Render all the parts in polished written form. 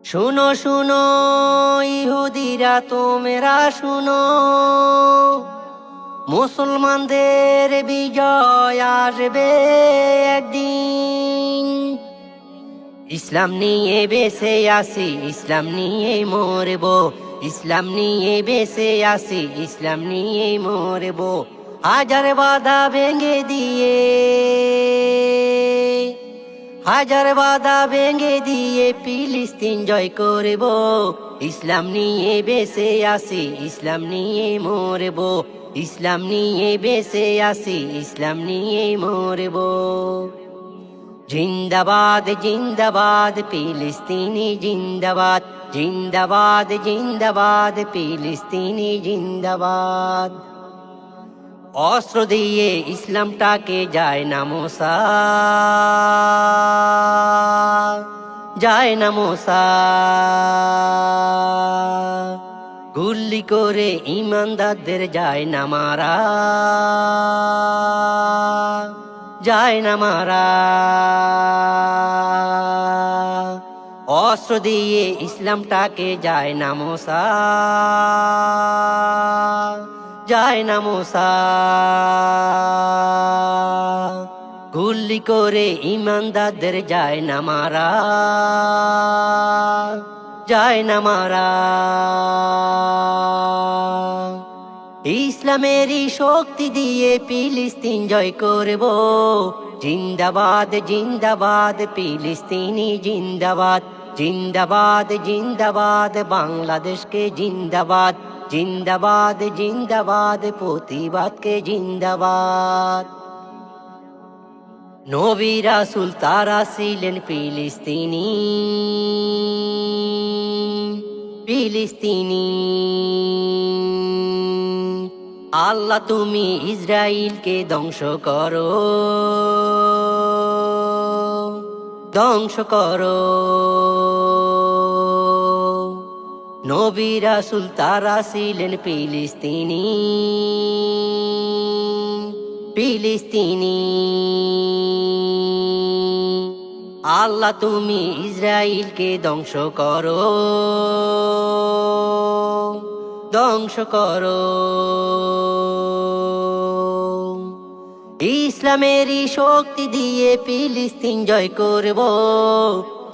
শুনো শুনো ইহুদিরা তোমরা শুনো, মুসলমানদের বিজয় আসবে একদিন। ইসলাম নিয়ে বেঁচে আসি, ইসলাম নিয়ে মরব, ইসলাম নিয়ে বেঁচে আসি, ইসলাম নিয়ে মরব। হাজার বাধা ভেঙে দিয়ে, হাজার বাধা ভেঙে দিয়ে ফিলিস্তিন জয় করব। ইসলাম নিয়ে বেঁচে আসি, ইসলাম নিয়ে মরব, ইসলাম নিয়ে বেঁচে আসি, ইসলাম নিয়ে মরব। জিন্দাবাদ জিন্দাবাদ ফিলিস্তিনি জিন্দাবাদ, জিন্দাবাদ জিন্দাবাদ ফিলিস্তিনি জিন্দাবাদ। অস্ত্র দিয়ে ইসলামটাকে যায় না মোসা, যায় না মোসা। গুল্লি করে ইমানদারদের যায় না মারা, যায় না মারা। অস্ত্র দিয়ে ইসলামটাকে যায় না মোসা, যায় না মোসা। গুল্লি করে ইমানদারদের যায় না মারা, যায় না মারা। ইসলামেরই শক্তি দিয়ে ফিলিস্তিন জয় করব। জিন্দাবাদ জিন্দাবাদ ফিলিস্তিনি জিন্দাবাদ, জিন্দাবাদ জিন্দাবাদ বাংলাদেশকে জিন্দাবাদ, জিন্দাবাদ জিন্দাবাদ প্রতিবাদকে জিন্দাবাদ। নবী রাসূল তারা ছিলেন ফিলিস্তিনি, ফিলিস্তিনি। আল্লাহ তুমি ইসরাইলকে ধ্বংস করো, ধ্বংস করো। নবী রাসূল তারা ছিলেন ফিলিস্তিনি, ফিলিস্তিনি। আল্লাহ তুমি ইসরাইলকে ধ্বংস করো, ধ্বংস করো। ইসলামেরই শক্তি দিয়ে ফিলিস্তিন জয় করব।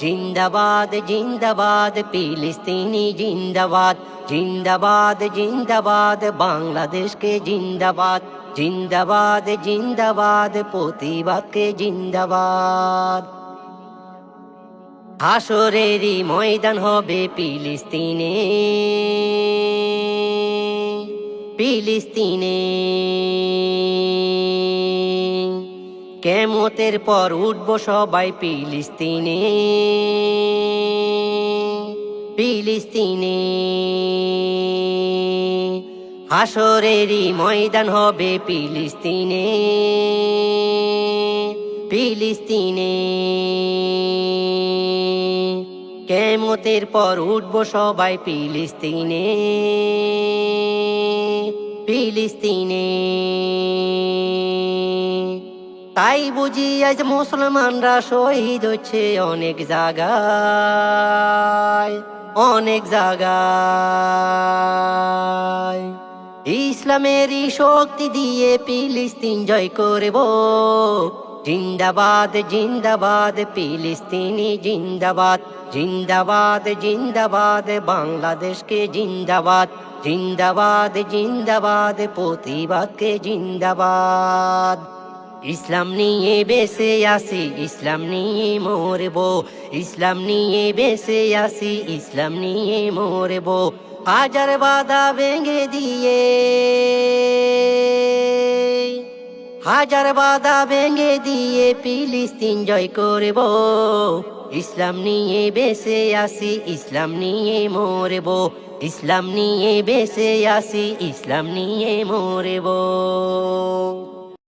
জিন্দাবাদ জিন্দাবাদ ফিলিস্তিনি জিন্দাবাদ, জিন্দাবাদ জিন্দাবাদ বাংলাদেশকে জিন্দাবাদ, জিন্দাবাদ জিন্দাবাদ প্রতিবাদকে জিন্দাবাদ। হাসরেরই ময়দান হবে ফিলিস্তিনে, ফিলিস্তিনে। কিয়ামতের পর উঠবো সবাই ফিলিস্তিনে, ফিলিস্তিনে। হাসরেরই ময়দান হবে ফিলিস্তিনে, ফিলিস্তিনে। কিয়ামতের পর উঠবো সবাই ফিলিস্তিনে, ফিলিস্তিনে। তাই বুঝি আজ মুসলমানরা শহীদ হচ্ছে অনেক জায়গায়, অনেক জায়গায়। ইসলামেরই শক্তি দিয়ে ফিলিস্তিন জয় করব। জিন্দাবাদ জিন্দাবাদ ফিলিস্তিনি জিন্দাবাদ, জিন্দাবাদ জিন্দাবাদ বাংলাদেশকে জিন্দাবাদ, জিন্দাবাদ জিন্দাবাদ প্রতিবাদকে জিন্দাবাদ। ইসলাম নিয়ে বেঁচে আসি, ইসলাম নিয়ে মরব, ইসলাম নিয়ে বেঁচে আসি, ইসলাম নিয়ে মরব। হাজার বাধা ভেঙে দিয়ে, হাজার বাধা ভেঙে দিয়ে ফিলিস্তিন জয় করব। ইসলাম নিয়ে বেঁচে আসি, ইসলাম নিয়ে মরব, ইসলাম নিয়ে বেঁচে আসি, ইসলাম নিয়ে মরব।